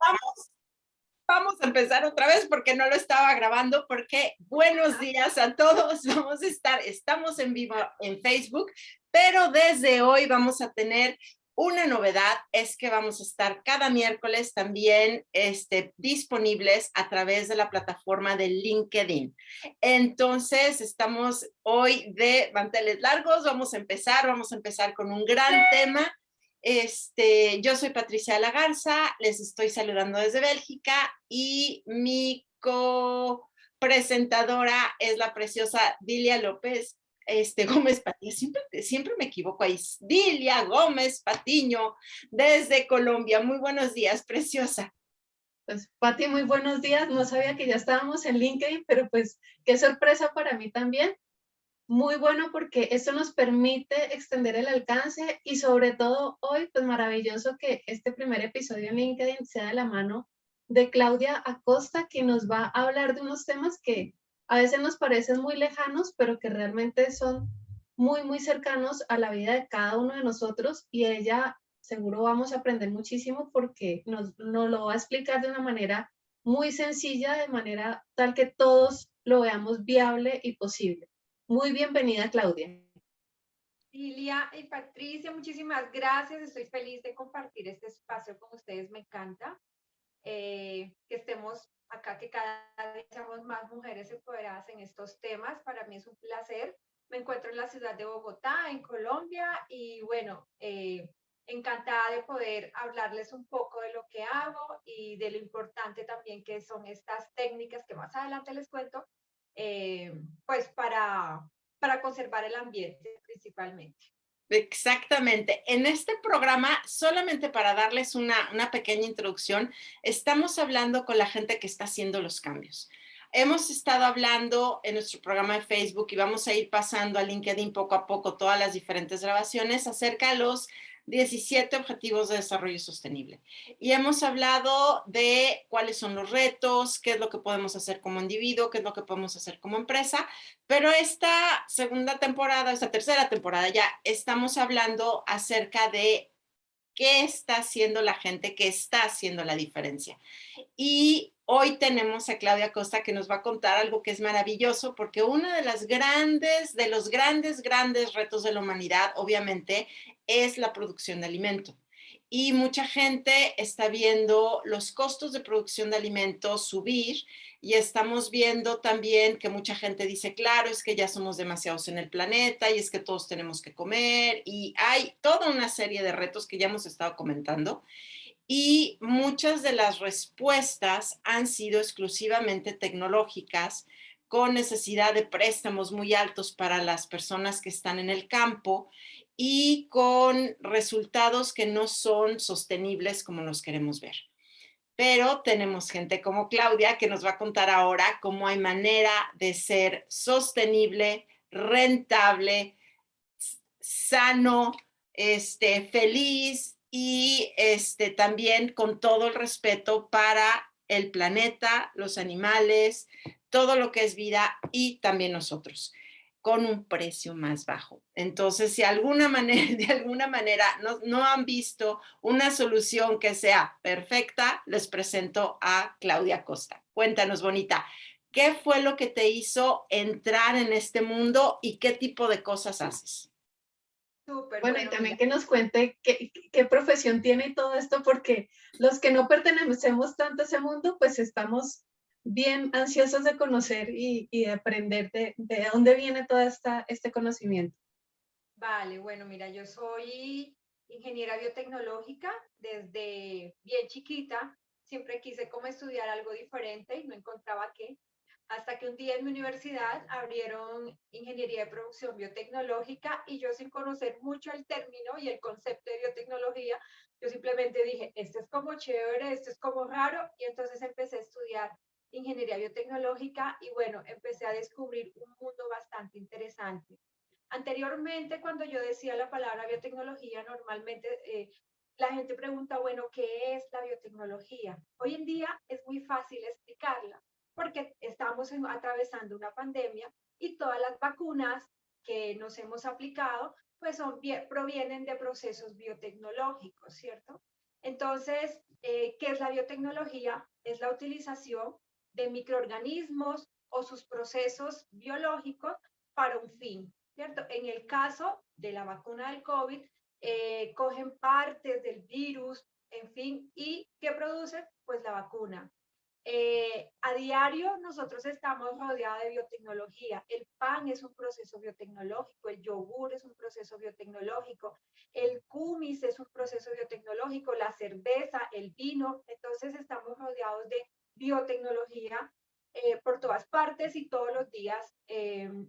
Vamos, vamos a empezar otra vez porque no lo estaba grabando, porque buenos días a todos. Estamos en vivo en Facebook, pero desde hoy vamos a tener una novedad, es que vamos a estar cada miércoles también disponibles a través de la plataforma de LinkedIn. Entonces, estamos hoy de manteles largos, vamos a empezar con un gran tema. Yo soy Patricia Lagarza, les estoy saludando desde Bélgica y mi copresentadora es la preciosa Dilia López Gómez Patiño. Siempre me equivoco ahí. Dilia Gómez Patiño desde Colombia. Muy buenos días, preciosa. Pues, Pati, muy buenos días. No sabía que ya estábamos en LinkedIn, pero pues qué sorpresa para mí también. Muy bueno porque esto nos permite extender el alcance y sobre todo hoy, pues maravilloso que este primer episodio en LinkedIn sea de la mano de Claudia Acosta, que nos va a hablar de unos temas que a veces nos parecen muy lejanos, pero que realmente son muy, muy cercanos a la vida de cada uno de nosotros y ella seguro vamos a aprender muchísimo porque nos lo va a explicar de una manera muy sencilla, de manera tal que todos lo veamos viable y posible. Muy bienvenida, Claudia. Lilia y Patricia, muchísimas gracias. Estoy feliz de compartir este espacio con ustedes. Me encanta que estemos acá, que cada vez seamos más mujeres empoderadas en estos temas. Para mí es un placer. Me encuentro en la ciudad de Bogotá, en Colombia, y bueno, encantada de poder hablarles un poco de lo que hago y de lo importante también que son estas técnicas que más adelante les cuento, pues para conservar el ambiente principalmente. Exactamente. En este programa, solamente para darles una pequeña introducción, estamos hablando con la gente que está haciendo los cambios. Hemos estado hablando en nuestro programa de Facebook y vamos a ir pasando a LinkedIn poco a poco todas las diferentes grabaciones acerca de los 17 Objetivos de Desarrollo Sostenible. Y hemos hablado de cuáles son los retos, qué es lo que podemos hacer como individuo, qué es lo que podemos hacer como empresa, pero esta tercera temporada ya estamos hablando acerca de qué está haciendo la gente, qué está haciendo la diferencia. Y hoy tenemos a Claudia Costa que nos va a contar algo que es maravilloso, porque uno de los grandes retos de la humanidad, obviamente, es la producción de alimento. Y mucha gente está viendo los costos de producción de alimentos subir y estamos viendo también que mucha gente dice, claro, es que ya somos demasiados en el planeta y es que todos tenemos que comer y hay toda una serie de retos que ya hemos estado comentando. Y muchas de las respuestas han sido exclusivamente tecnológicas, con necesidad de préstamos muy altos para las personas que están en el campo y con resultados que no son sostenibles como los queremos ver. Pero tenemos gente como Claudia que nos va a contar ahora cómo hay manera de ser sostenible, rentable, sano, feliz y también con todo el respeto para el planeta, los animales, todo lo que es vida y también nosotros, con un precio más bajo. Entonces, si de alguna manera no han visto una solución que sea perfecta, les presento a Claudia Costa. Cuéntanos, bonita, ¿qué fue lo que te hizo entrar en este mundo y qué tipo de cosas haces? Súper, Bueno, y bueno, también mira, que nos cuente qué profesión tiene y todo esto, porque los que no pertenecemos tanto a ese mundo, pues estamos bien ansiosos de conocer y de aprender de dónde viene todo este conocimiento. vale, bueno, mira, yo soy ingeniera biotecnológica desde bien chiquita. Siempre quise como estudiar algo diferente y no encontraba qué. Hasta que un día en mi universidad abrieron ingeniería de producción biotecnológica y yo sin conocer mucho el término y el concepto de biotecnología, yo simplemente dije, esto es como chévere, esto es como raro, y entonces empecé a estudiar ingeniería biotecnológica y bueno, empecé a descubrir un mundo bastante interesante. Anteriormente, cuando yo decía la palabra biotecnología, normalmente la gente pregunta, bueno, ¿qué es la biotecnología? Hoy en día es muy fácil explicarla porque estamos atravesando una pandemia y todas las vacunas que nos hemos aplicado pues provienen de procesos biotecnológicos, ¿cierto? Entonces, ¿Qué es la biotecnología? Es la utilización de microorganismos o sus procesos biológicos para un fin, ¿cierto? En el caso de la vacuna del COVID, cogen partes del virus, en fin, ¿y qué produce? Pues la vacuna. A diario nosotros estamos rodeados de biotecnología. El pan es un proceso biotecnológico, el yogur es un proceso biotecnológico, el kumis es un proceso biotecnológico, la cerveza, el vino. Entonces estamos rodeados de biotecnología por todas partes y todos los días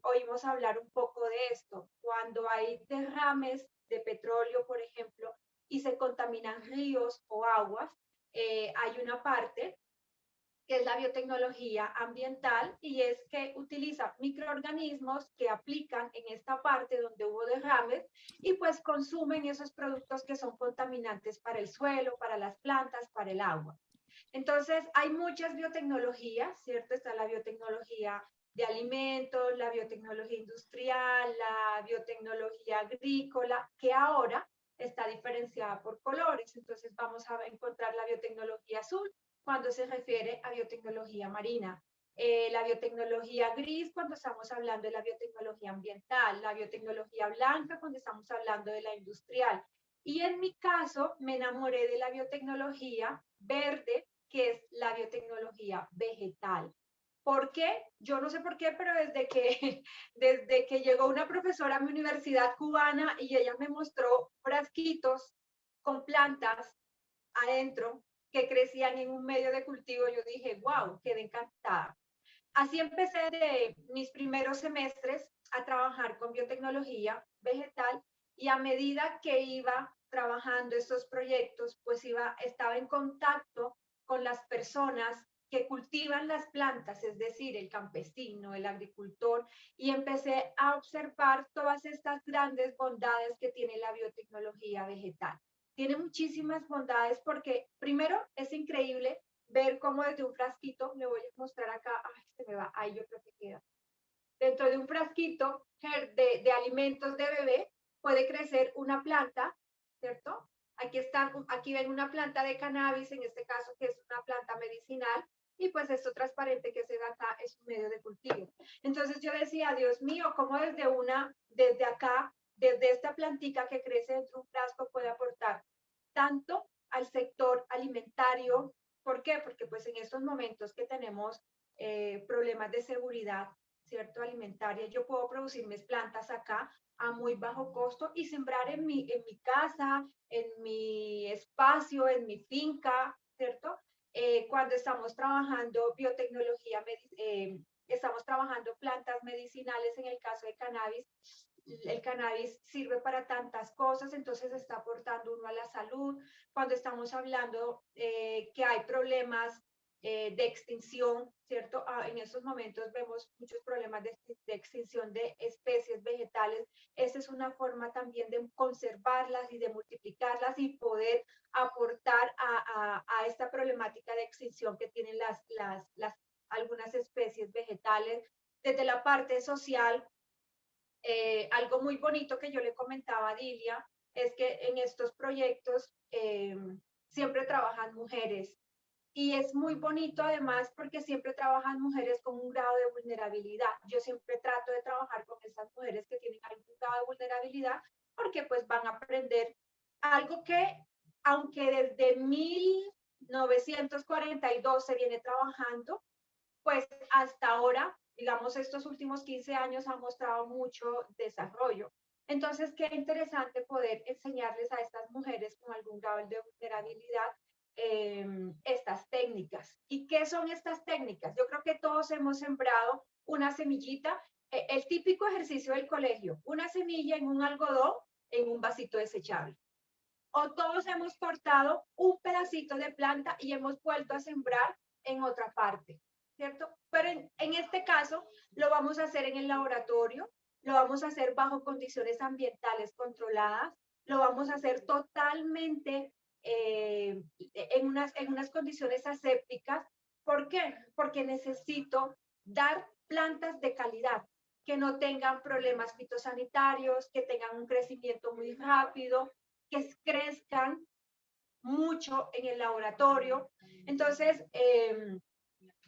oímos hablar un poco de esto. Cuando hay derrames de petróleo, por ejemplo, y se contaminan ríos o aguas, hay una parte que es la biotecnología ambiental, y es que utiliza microorganismos que aplican en esta parte donde hubo derrames y pues consumen esos productos que son contaminantes para el suelo, para las plantas, para el agua. Entonces, hay muchas biotecnologías, ¿cierto? Está la biotecnología de alimentos, la biotecnología industrial, la biotecnología agrícola, que ahora está diferenciada por colores. Entonces, vamos a encontrar la biotecnología azul cuando se refiere a biotecnología marina. La biotecnología gris cuando estamos hablando de la biotecnología ambiental, la biotecnología blanca cuando estamos hablando de la industrial. Y en mi caso me enamoré de la biotecnología verde, que es la biotecnología vegetal. ¿Por qué? Yo no sé por qué, pero desde que llegó una profesora a mi universidad cubana y ella me mostró frasquitos con plantas adentro que crecían en un medio de cultivo, yo dije, wow, quedé encantada. Así empecé de mis primeros semestres a trabajar con biotecnología vegetal, y a medida que iba trabajando estos proyectos, pues estaba en contacto con las personas que cultivan las plantas, es decir, el campesino, el agricultor, y empecé a observar todas estas grandes bondades que tiene la biotecnología vegetal. Tiene muchísimas bondades porque primero es increíble ver cómo desde un frasquito, le voy a mostrar acá, ay, se me va, ahí yo creo que queda, dentro de un frasquito de alimentos de bebé puede crecer una planta, ¿cierto? Aquí ven una planta de cannabis, en este caso que es una planta medicinal, y pues esto transparente que se ve acá es un medio de cultivo. Entonces yo decía, Dios mío, ¿cómo desde acá, desde esta plantica que crece dentro de un frasco puede aportar tanto al sector alimentario? ¿Por qué? Porque pues en estos momentos que tenemos problemas de seguridad, ¿cierto? Alimentaria, yo puedo producir mis plantas acá a muy bajo costo y sembrar en mi casa, en mi espacio, en mi finca, ¿cierto? Cuando estamos trabajando biotecnología, estamos trabajando plantas medicinales, en el caso de cannabis, el cannabis sirve para tantas cosas, entonces está aportando uno a la salud. Cuando estamos hablando que hay problemas de extinción, ¿cierto? En estos momentos vemos muchos problemas de extinción de especies vegetales. Esa es una forma también de conservarlas y de multiplicarlas y poder aportar a esta problemática de extinción que tienen algunas especies vegetales. Desde la parte social, algo muy bonito que yo le comentaba a Dilia es que en estos proyectos siempre trabajan mujeres, y es muy bonito además porque siempre trabajan mujeres con un grado de vulnerabilidad. Yo siempre trato de trabajar con esas mujeres que tienen algún grado de vulnerabilidad porque pues van a aprender algo que, aunque desde 1942 se viene trabajando, pues hasta ahora, digamos, estos últimos 15 años han mostrado mucho desarrollo. Entonces, qué interesante poder enseñarles a estas mujeres con algún grado de vulnerabilidad estas técnicas. ¿Y qué son estas técnicas? Yo creo que todos hemos sembrado una semillita, el típico ejercicio del colegio, una semilla en un algodón, en un vasito desechable. O todos hemos cortado un pedacito de planta y hemos vuelto a sembrar en otra parte, ¿cierto? Pero en este caso lo vamos a hacer en el laboratorio, lo vamos a hacer bajo condiciones ambientales controladas, lo vamos a hacer totalmente en unas condiciones asépticas. ¿Por qué? Porque necesito dar plantas de calidad, que no tengan problemas fitosanitarios, que tengan un crecimiento muy rápido, que crezcan mucho en el laboratorio. Entonces,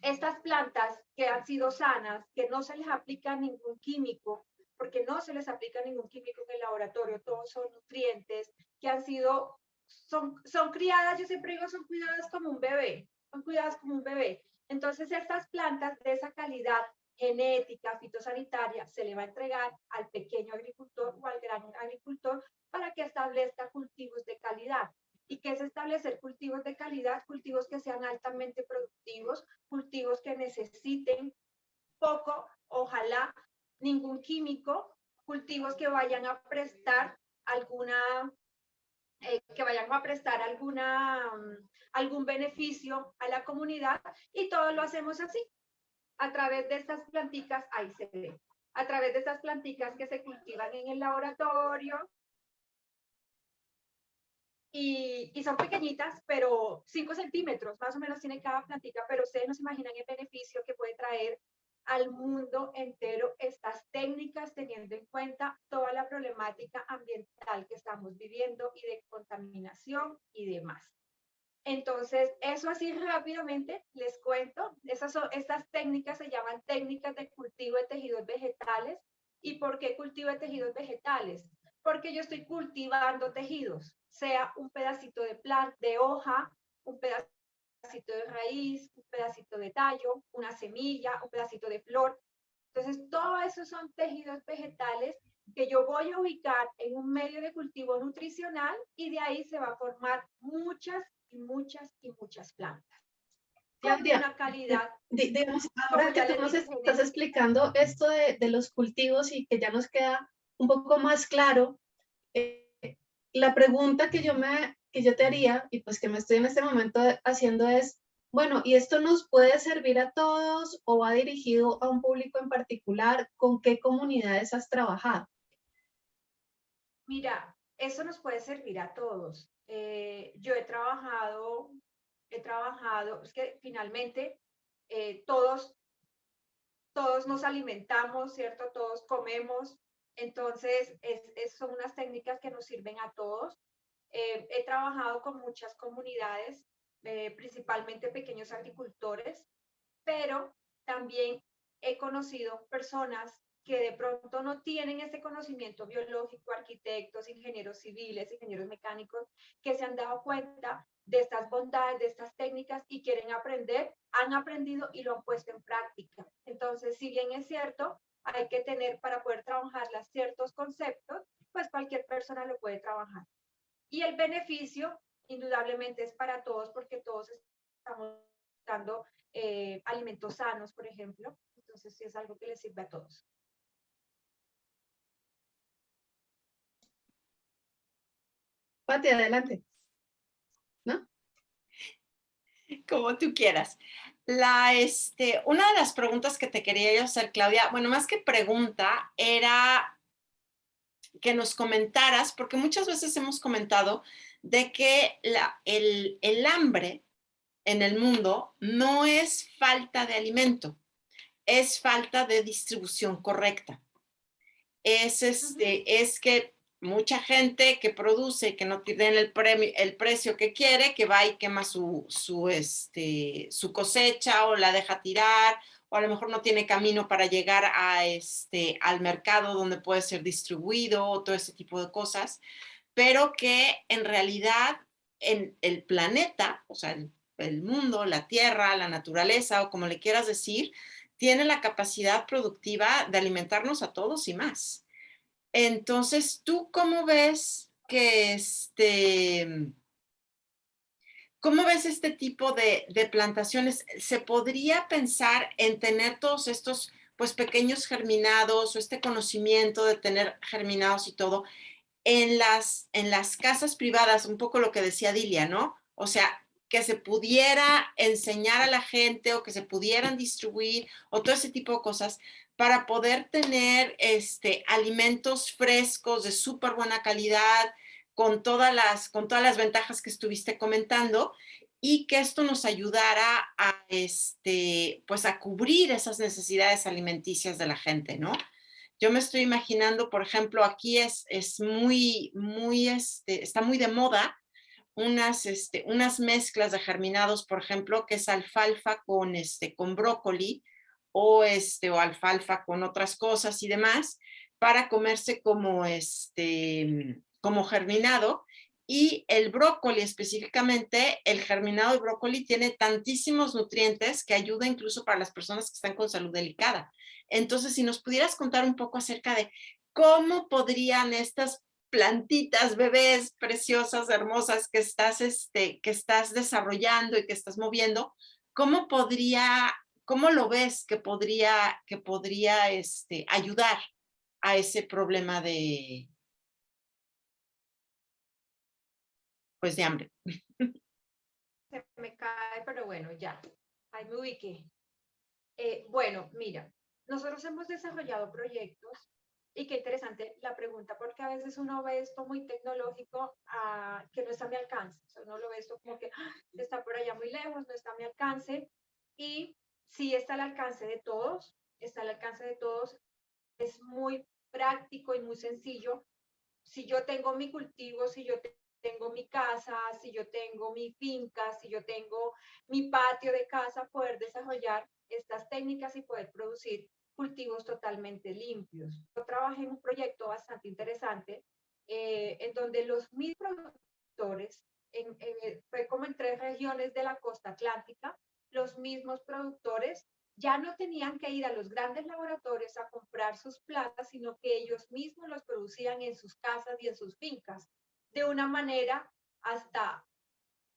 estas plantas que han sido sanas, que no se les aplica ningún químico, porque no se les aplica ningún químico en el laboratorio, todos son nutrientes que han sido, son criadas, yo siempre digo, son cuidadas como un bebé, son cuidadas como un bebé. Entonces, estas plantas de esa calidad genética, fitosanitaria, se le va a entregar al pequeño agricultor o al gran agricultor para que establezca cultivos de calidad. ¿Y qué es establecer cultivos de calidad? Cultivos que sean altamente productivos, cultivos que necesiten poco, ojalá ningún químico, cultivos que vayan a prestar algún beneficio a la comunidad, y todo lo hacemos así, a través de estas plantitas, ahí se ve, a través de estas plantitas que se cultivan en el laboratorio, y son pequeñitas, pero 5 centímetros más o menos tiene cada plantita, pero ustedes no se imaginan el beneficio que puede traer al mundo entero estas técnicas, teniendo en cuenta toda la problemática ambiental que estamos viviendo y de contaminación y demás. Entonces, eso así rápidamente les cuento. Estas técnicas se llaman técnicas de cultivo de tejidos vegetales. ¿Y por qué cultivo de tejidos vegetales? Porque yo estoy cultivando tejidos, sea un pedacito de hoja, un pedacito de raíz, un pedacito de tallo, una semilla, un pedacito de flor. Entonces, todo eso son tejidos vegetales que yo voy a ubicar en un medio de cultivo nutricional, y de ahí se va a formar muchas y muchas y muchas plantas. Claudia, Una calidad. digamos, ahora que tú nos estás explicando esto de los cultivos y que ya nos queda un poco más claro, la pregunta que yo te haría, y pues que me estoy en este momento haciendo es, bueno, ¿y esto nos puede servir a todos o va dirigido a un público en particular? ¿Con qué comunidades has trabajado? Mira, eso nos puede servir a todos. Yo he trabajado, es que finalmente todos nos alimentamos, ¿cierto? Todos comemos. Entonces, son unas técnicas que nos sirven a todos. He trabajado con muchas comunidades, principalmente pequeños agricultores, pero también he conocido personas que de pronto no tienen ese conocimiento biológico, arquitectos, ingenieros civiles, ingenieros mecánicos, que se han dado cuenta de estas bondades, de estas técnicas, y quieren aprender, han aprendido y lo han puesto en práctica. Entonces, si bien es cierto, hay que tener, para poder trabajarlas, ciertos conceptos, pues cualquier persona lo puede trabajar. Y el beneficio, indudablemente, es para todos, porque todos estamos buscando alimentos sanos, por ejemplo. Entonces, sí es algo que les sirve a todos. Pati, adelante. ¿No? Como tú quieras. Una de las preguntas que te quería yo hacer, Claudia, bueno, más que pregunta, era que nos comentaras, porque muchas veces hemos comentado de que el hambre en el mundo no es falta de alimento, es falta de distribución correcta. Es que mucha gente que produce, que no tiene el precio que quiere, que va y quema su cosecha o la deja tirar, o a lo mejor no tiene camino para llegar al mercado donde puede ser distribuido, o todo ese tipo de cosas, pero que en realidad en el planeta, o sea, el mundo, la tierra, la naturaleza, o como le quieras decir, tiene la capacidad productiva de alimentarnos a todos y más. Entonces, ¿tú cómo ves cómo ves este tipo de plantaciones? ¿Se podría pensar en tener todos estos, pues, pequeños germinados, o este conocimiento de tener germinados y todo en las casas privadas? Un poco lo que decía Dilia, ¿no? O sea, que se pudiera enseñar a la gente, o que se pudieran distribuir, o todo ese tipo de cosas, para poder tener alimentos frescos de súper buena calidad, con todas las ventajas que estuviste comentando, y que esto nos ayudara pues a cubrir esas necesidades alimenticias de la gente, ¿no? Yo me estoy imaginando, por ejemplo, aquí está muy de moda unas mezclas de germinados, por ejemplo, que es alfalfa con brócoli o alfalfa con otras cosas y demás, para comerse como germinado. Y el brócoli específicamente, el germinado de brócoli tiene tantísimos nutrientes que ayuda incluso para las personas que están con salud delicada. Entonces, si nos pudieras contar un poco acerca de cómo podrían estas plantitas, bebés preciosas, hermosas que estás desarrollando y que estás moviendo, ¿cómo lo ves que podría ayudar a ese problema de hambre? Se me cae, pero bueno, ya, ahí me ubiqué. Bueno, mira, nosotros hemos desarrollado proyectos y qué interesante la pregunta, porque a veces uno ve esto muy tecnológico que no está a mi alcance. O sea, uno lo ve esto como que está por allá muy lejos, no está a mi alcance. Y sí está al alcance de todos, está al alcance de todos. Es muy práctico y muy sencillo. Si yo tengo mi cultivo, si yo tengo mi casa, si yo tengo mi finca, si yo tengo mi patio de casa, poder desarrollar estas técnicas y poder producir cultivos totalmente limpios. Yo trabajé en un proyecto bastante interesante en donde los mismos productores, fue como en 3 regiones de la costa atlántica, los mismos productores ya no tenían que ir a los grandes laboratorios a comprar sus plantas, sino que ellos mismos los producían en sus casas y en sus fincas, de una manera hasta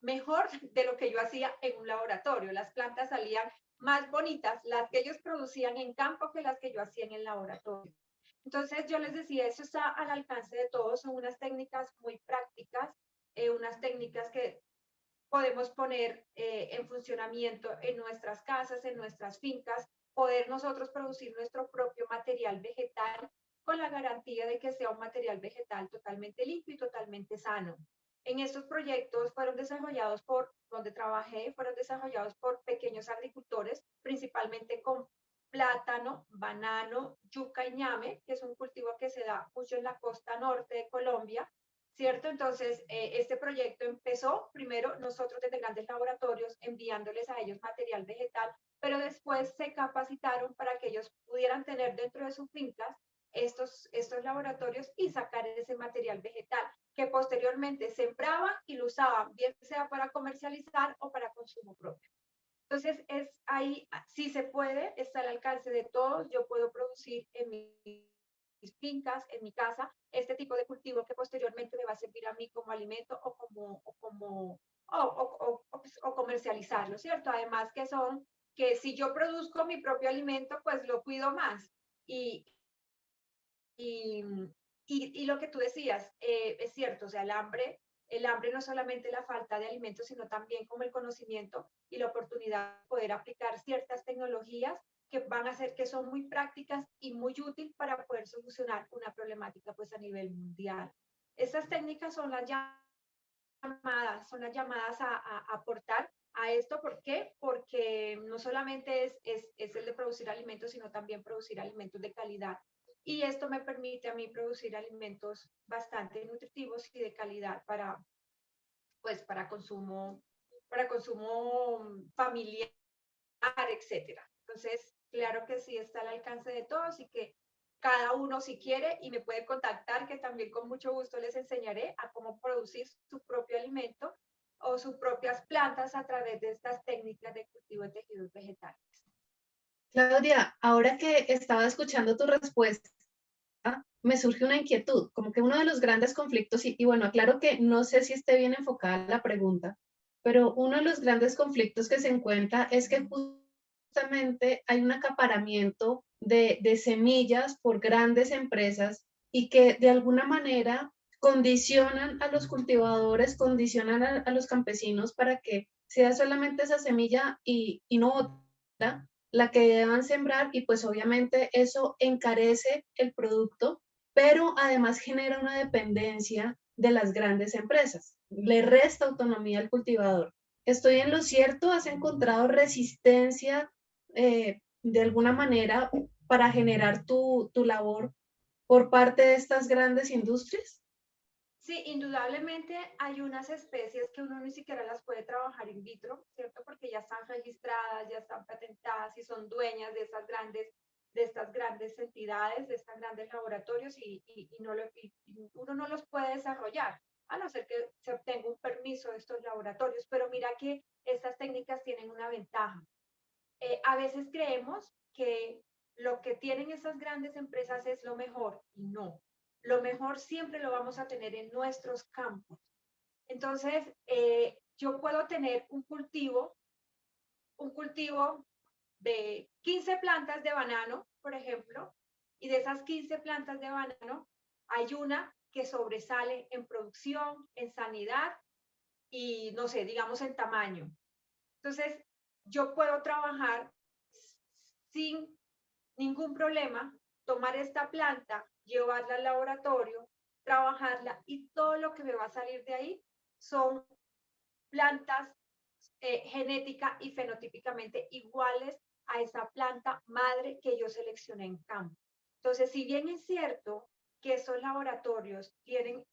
mejor de lo que yo hacía en un laboratorio. Las plantas salían más bonitas, las que ellos producían en campo, que las que yo hacía en el laboratorio. Entonces yo les decía, eso está al alcance de todos, son unas técnicas muy prácticas, unas técnicas que podemos poner en funcionamiento en nuestras casas, en nuestras fincas, poder nosotros producir nuestro propio material vegetal con la garantía de que sea un material vegetal totalmente limpio y totalmente sano. En estos proyectos donde trabajé, fueron desarrollados por pequeños agricultores, principalmente con plátano, banano, yuca y ñame, que es un cultivo que se da mucho en la costa norte de Colombia, ¿cierto? Entonces, este proyecto empezó primero nosotros desde grandes laboratorios enviándoles a ellos material vegetal, pero después se capacitaron para que ellos pudieran tener dentro de sus fincas estos laboratorios y sacar ese material vegetal que posteriormente sembraban y lo usaban, bien sea para comercializar o para consumo propio. Entonces, es ahí, sí se puede, está al alcance de todos. Yo puedo producir en mis fincas, en mi casa, este tipo de cultivo que posteriormente me va a servir a mí como alimento o comercializarlo, ¿cierto? Además que si yo produzco mi propio alimento, pues lo cuido más. Y, y, y lo que tú decías, es cierto, o sea, el hambre no es solamente la falta de alimentos, sino también como el conocimiento y la oportunidad de poder aplicar ciertas tecnologías que van a ser que son muy prácticas y muy útiles para poder solucionar una problemática pues a nivel mundial. Estas técnicas son las llamadas a aportar a esto. ¿Por qué? Porque no solamente es el de producir alimentos, sino también producir alimentos de calidad. Y esto me permite a mí producir alimentos bastante nutritivos y de calidad pues, para consumo familiar, etcétera. Entonces, claro que sí está al alcance de todos y que cada uno si quiere y me puede contactar, que también con mucho gusto les enseñaré a cómo producir su propio alimento o sus propias plantas a través de estas técnicas de cultivo de tejidos vegetales. Claudia, ahora que estaba escuchando tu respuesta, me surge una inquietud, como que uno de los grandes conflictos, y bueno, aclaro que no sé si esté bien enfocada la pregunta, pero uno de los grandes conflictos que se encuentra es que justamente hay un acaparamiento de semillas por grandes empresas y que de alguna manera condicionan a los cultivadores, condicionan a los campesinos para que sea solamente esa semilla y no otra la que deban sembrar, y pues obviamente eso encarece el producto, pero además genera una dependencia de las grandes empresas, le resta autonomía al cultivador. ¿Estoy en lo cierto? ¿Has encontrado resistencia de alguna manera para generar tu labor por parte de estas grandes industrias? Sí, indudablemente hay unas especies que uno ni siquiera las puede trabajar in vitro, ¿cierto? Porque ya están registradas, ya están patentadas y son dueñas de estas grandes entidades, de estos grandes laboratorios y uno no los puede desarrollar, a no ser que se obtenga un permiso de estos laboratorios. Pero mira que estas técnicas tienen una ventaja. A veces creemos que lo que tienen esas grandes empresas es lo mejor y no. Lo mejor siempre lo vamos a tener en nuestros campos. Entonces, yo puedo tener un cultivo de 15 plantas de banano, por ejemplo, y de esas 15 plantas de banano, hay una que sobresale en producción, en sanidad y, no sé, digamos en tamaño. Entonces, yo puedo trabajar sin ningún problema, tomar esta planta, llevarla al laboratorio, trabajarla y todo lo que me va a salir de ahí son plantas genética y fenotípicamente iguales a esa planta madre que yo seleccioné en campo. Entonces, si bien es cierto que esos laboratorios tienen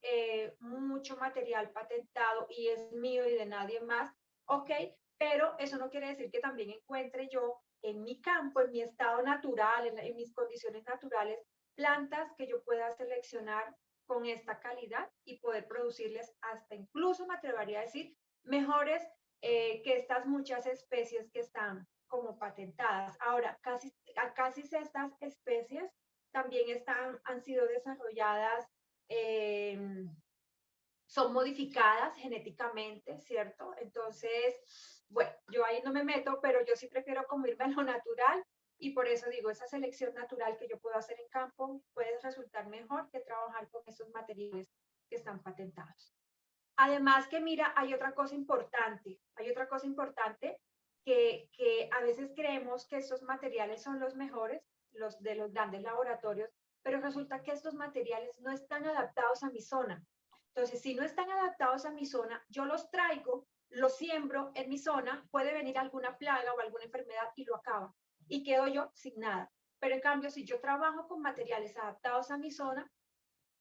mucho material patentado y es mío y de nadie más, ok, pero eso no quiere decir que también encuentre yo en mi campo, en mi estado natural, en mis condiciones naturales, plantas que yo pueda seleccionar con esta calidad y poder producirles hasta incluso, me atrevería a decir, mejores que estas muchas especies que están como patentadas. Ahora, casi estas especies también han sido desarrolladas, eh, son modificadas genéticamente, ¿cierto? Entonces, bueno, yo ahí no me meto, pero yo sí prefiero como irme a lo natural y por eso digo, esa selección natural que yo puedo hacer en campo puede resultar mejor que trabajar con esos materiales que están patentados. Además que mira, hay otra cosa importante que a veces creemos que estos materiales son los mejores, los de los grandes laboratorios, pero resulta que estos materiales no están adaptados a mi zona. Entonces, si no están adaptados a mi zona, yo los traigo, los siembro en mi zona, puede venir alguna plaga o alguna enfermedad y lo acaba. Y quedo yo sin nada. Pero en cambio, si yo trabajo con materiales adaptados a mi zona,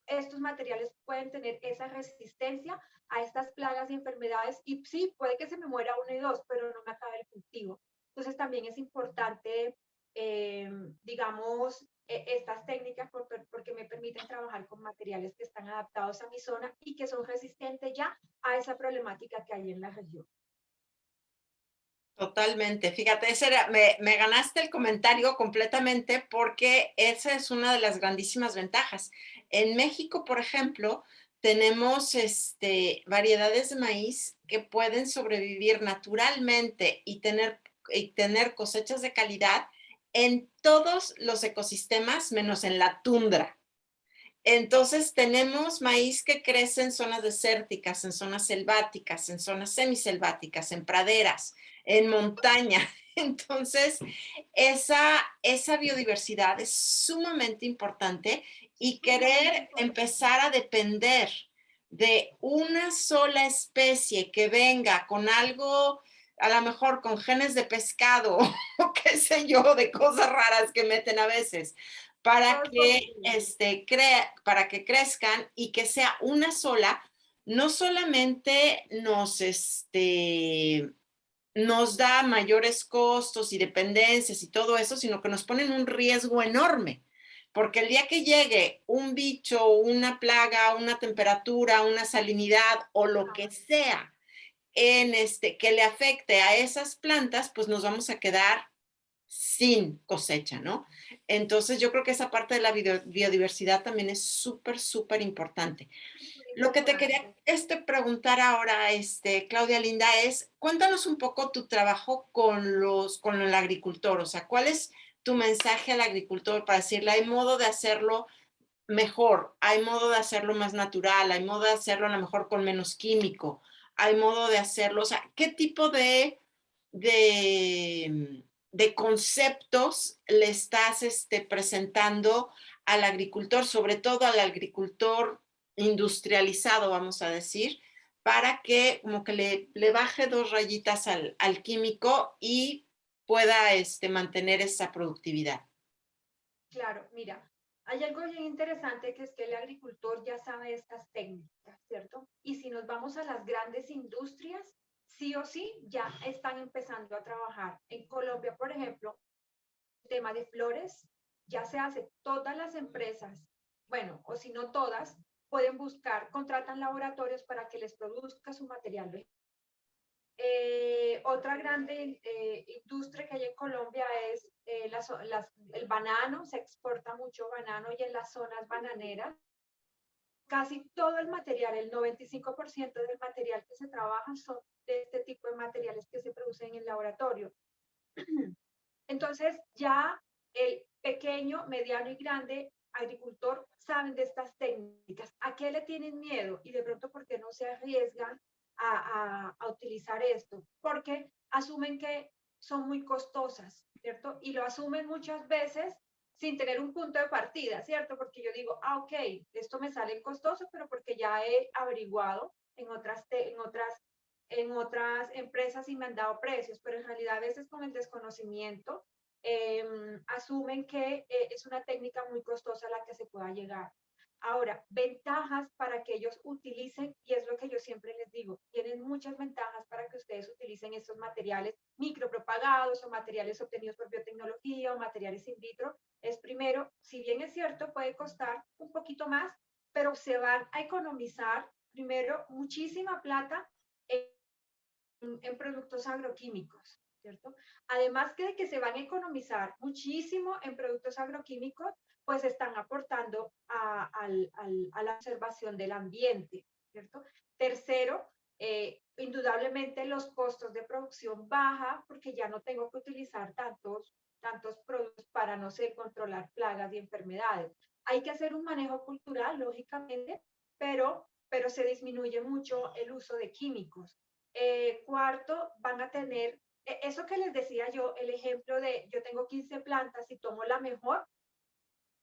estos materiales pueden tener esa resistencia a estas plagas y enfermedades y sí, puede que se me muera uno y dos, pero no me acabe el cultivo. Entonces también es importante, digamos, estas técnicas porque me permiten trabajar con materiales que están adaptados a mi zona y que son resistentes ya a esa problemática que hay en la región. Totalmente. Fíjate, me ganaste el comentario completamente porque esa es una de las grandísimas ventajas. En México, por ejemplo, tenemos variedades de maíz que pueden sobrevivir naturalmente y tener cosechas de calidad en todos los ecosistemas, menos en la tundra. Entonces tenemos maíz que crece en zonas desérticas, en zonas selváticas, en zonas semiselváticas, en praderas, en montaña. Entonces, esa biodiversidad es sumamente importante y querer empezar a depender de una sola especie que venga con algo, a lo mejor con genes de pescado o qué sé yo, de cosas raras que meten a veces para que crezcan y que sea una sola, no solamente nos da mayores costos y dependencias y todo eso, sino que nos ponen un riesgo enorme. Porque el día que llegue un bicho, una plaga, una temperatura, una salinidad o lo que sea que le afecte a esas plantas, pues nos vamos a quedar sin cosecha, ¿no? Entonces yo creo que esa parte de la biodiversidad también es súper, súper importante. Muy Lo que te quería importante. preguntar ahora, Claudia Linda, es cuéntanos un poco tu trabajo con el agricultor, o sea, ¿cuál es tu mensaje al agricultor para decirle, hay modo de hacerlo mejor, hay modo de hacerlo más natural, hay modo de hacerlo a lo mejor con menos químico, hay modo de hacerlo, o sea, ¿qué tipo de, de conceptos le estás presentando al agricultor, sobre todo al agricultor industrializado, vamos a decir, para que como que le baje dos rayitas al químico y pueda mantener esa productividad? Claro, mira, Hay algo bien interesante que es que el agricultor ya sabe estas técnicas, ¿cierto? Y si nos vamos a las grandes industrias, sí o sí ya están empezando a trabajar. En Colombia, por ejemplo, el tema de flores ya se hace. Todas las empresas, bueno, o si no todas, pueden buscar, contratan laboratorios para que les produzca su material vegetal. Otra grande industria que hay en Colombia es el banano, se exporta mucho banano y en las zonas bananeras casi todo el material, el 95% del material que se trabaja son de este tipo de materiales que se producen en el laboratorio. Entonces ya el pequeño, mediano y grande agricultor saben de estas técnicas. ¿A qué le tienen miedo? Y de pronto, ¿por qué no se arriesgan a utilizar esto? Porque asumen que son muy costosas, ¿cierto? Y lo asumen muchas veces sin tener un punto de partida, ¿cierto? Porque yo digo, ok, esto me sale costoso, pero porque ya he averiguado en otras empresas y me han dado precios, pero en realidad a veces con el desconocimiento asumen que es una técnica muy costosa a la que se pueda llegar. Ahora, ventajas para que ellos utilicen, y es lo que yo siempre les digo, tienen muchas ventajas para que ustedes utilicen estos materiales micropropagados o materiales obtenidos por biotecnología o materiales in vitro. Es primero, si bien es cierto, puede costar un poquito más, pero se van a economizar primero muchísima plata en productos agroquímicos, ¿cierto? Además que se van a economizar muchísimo en productos agroquímicos, pues están aportando a la observación del ambiente, ¿cierto? Tercero, indudablemente los costos de producción baja porque ya no tengo que utilizar tantos productos para, no sé, controlar plagas y enfermedades. Hay que hacer un manejo cultural, lógicamente, pero se disminuye mucho el uso de químicos. Cuarto, van a tener, eso que les decía yo, el ejemplo de yo tengo 15 plantas y tomo la mejor,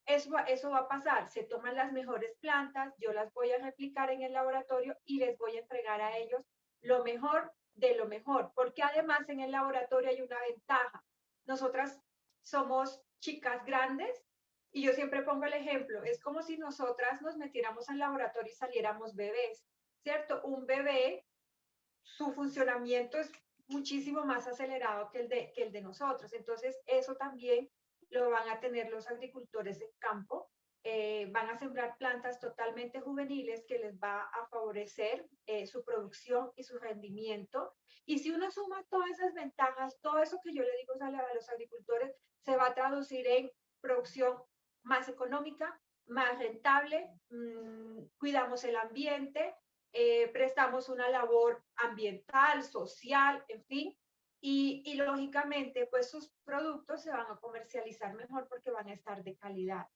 eso va a pasar. Se toman las mejores plantas, yo las voy a replicar en el laboratorio y les voy a entregar a ellos lo mejor de lo mejor, porque además en el laboratorio hay una ventaja. Nosotras somos chicas grandes y yo siempre pongo el ejemplo, es como si nosotras nos metiéramos al laboratorio y saliéramos bebés, ¿cierto? Un bebé su funcionamiento es muchísimo más acelerado que el de nosotros. Entonces, eso también lo van a tener los agricultores en campo. Van a sembrar plantas totalmente juveniles que les va a favorecer su producción y su rendimiento. Y si uno suma todas esas ventajas, todo eso que yo le digo a los agricultores, se va a traducir en producción más económica, más rentable, cuidamos el ambiente, prestamos una labor ambiental, social, en fin, y lógicamente pues sus productos se van a comercializar mejor porque van a estar de calidad.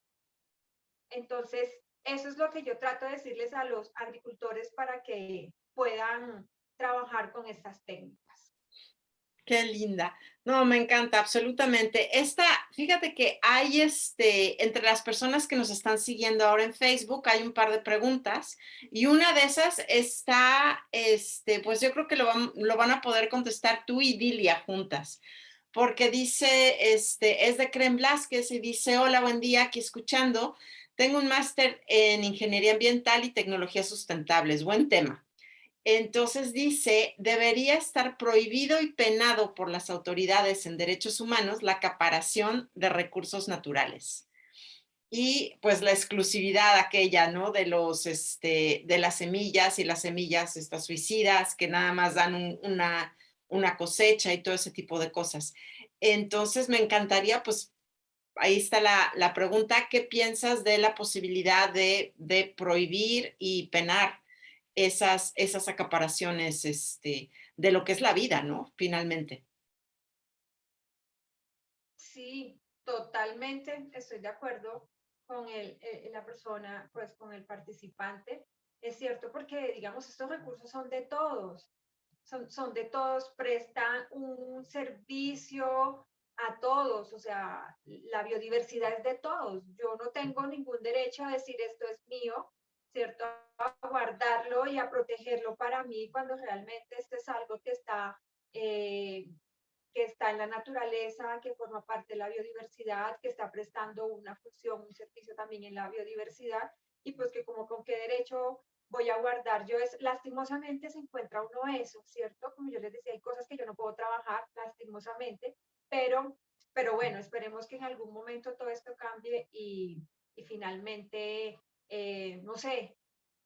Entonces, eso es lo que yo trato de decirles a los agricultores para que puedan trabajar con estas técnicas. Qué linda. No, me encanta, absolutamente. Fíjate que hay entre las personas que nos están siguiendo ahora en Facebook, hay un par de preguntas y una de esas está, pues yo creo que lo van a poder contestar tú y Dilia juntas, porque dice, es de Kren Blasquez y dice, hola, buen día, aquí escuchando. Tengo un máster en Ingeniería Ambiental y Tecnologías Sustentables. Buen tema. Entonces dice, debería estar prohibido y penado por las autoridades en derechos humanos la acaparación de recursos naturales. Y pues la exclusividad aquella, ¿no? De las semillas y las semillas estas suicidas que nada más dan una cosecha y todo ese tipo de cosas. Entonces me encantaría, pues ahí está la pregunta, ¿qué piensas de la posibilidad de prohibir y penar esas acaparaciones de lo que es la vida, ¿no? Finalmente. Sí, totalmente estoy de acuerdo con la persona, pues con el participante. Es cierto porque, digamos, estos recursos son de todos, son de todos, prestan un servicio a todos, o sea, la biodiversidad es de todos. Yo no tengo ningún derecho a decir esto es mío, ¿cierto? A guardarlo y a protegerlo para mí cuando realmente esto es algo que está, está en la naturaleza, que forma parte de la biodiversidad, que está prestando una función, un servicio también en la biodiversidad, y pues que como con qué derecho voy a guardar yo es, lastimosamente se encuentra uno eso, ¿cierto? Como yo les decía, hay cosas que yo no puedo trabajar, lastimosamente, pero, pero bueno, esperemos que en algún momento todo esto cambie y finalmente, no sé,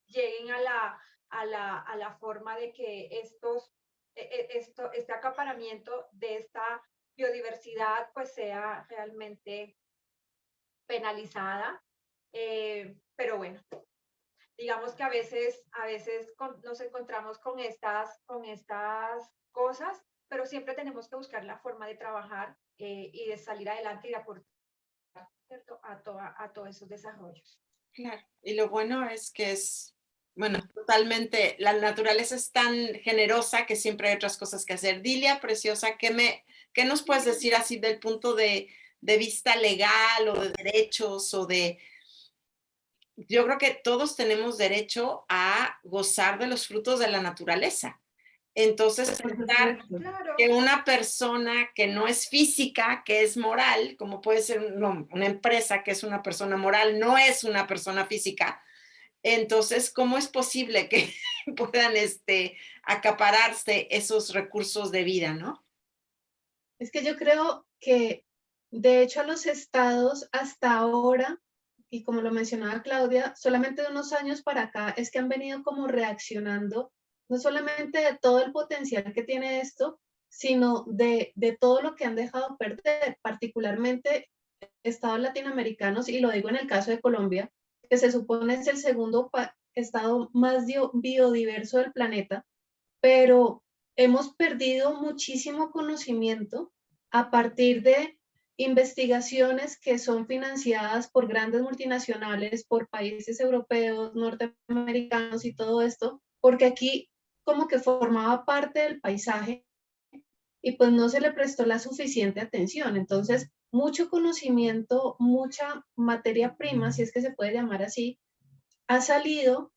lleguen a la forma de que este acaparamiento de esta biodiversidad pues sea realmente penalizada. Pero bueno, digamos que a veces nos encontramos con estas cosas, pero siempre tenemos que buscar la forma de trabajar y de salir adelante y de aportar, ¿cierto? A todos esos desarrollos. Claro. Y lo bueno es que es, bueno, totalmente, la naturaleza es tan generosa que siempre hay otras cosas que hacer. Dilia, preciosa, ¿qué nos puedes decir así del punto de vista legal o de derechos o de... Yo creo que todos tenemos derecho a gozar de los frutos de la naturaleza. Entonces, Por pensar supuesto. que Claro, una persona que no es física, que es moral, como puede ser una empresa que es una persona moral, no es una persona física. Entonces, ¿cómo es posible que puedan acapararse esos recursos de vida, no? Es que yo creo que, de hecho, a los estados hasta ahora, y como lo mencionaba Claudia, solamente de unos años para acá es que han venido como reaccionando, no solamente de todo el potencial que tiene esto, sino de todo lo que han dejado perder, particularmente estados latinoamericanos, y lo digo en el caso de Colombia, que se supone es el segundo estado más biodiverso del planeta, pero hemos perdido muchísimo conocimiento a partir de investigaciones que son financiadas por grandes multinacionales, por países europeos, norteamericanos y todo esto, porque aquí como que formaba parte del paisaje y pues no se le prestó la suficiente atención. Entonces, mucho conocimiento, mucha materia prima, si es que se puede llamar así, ha salido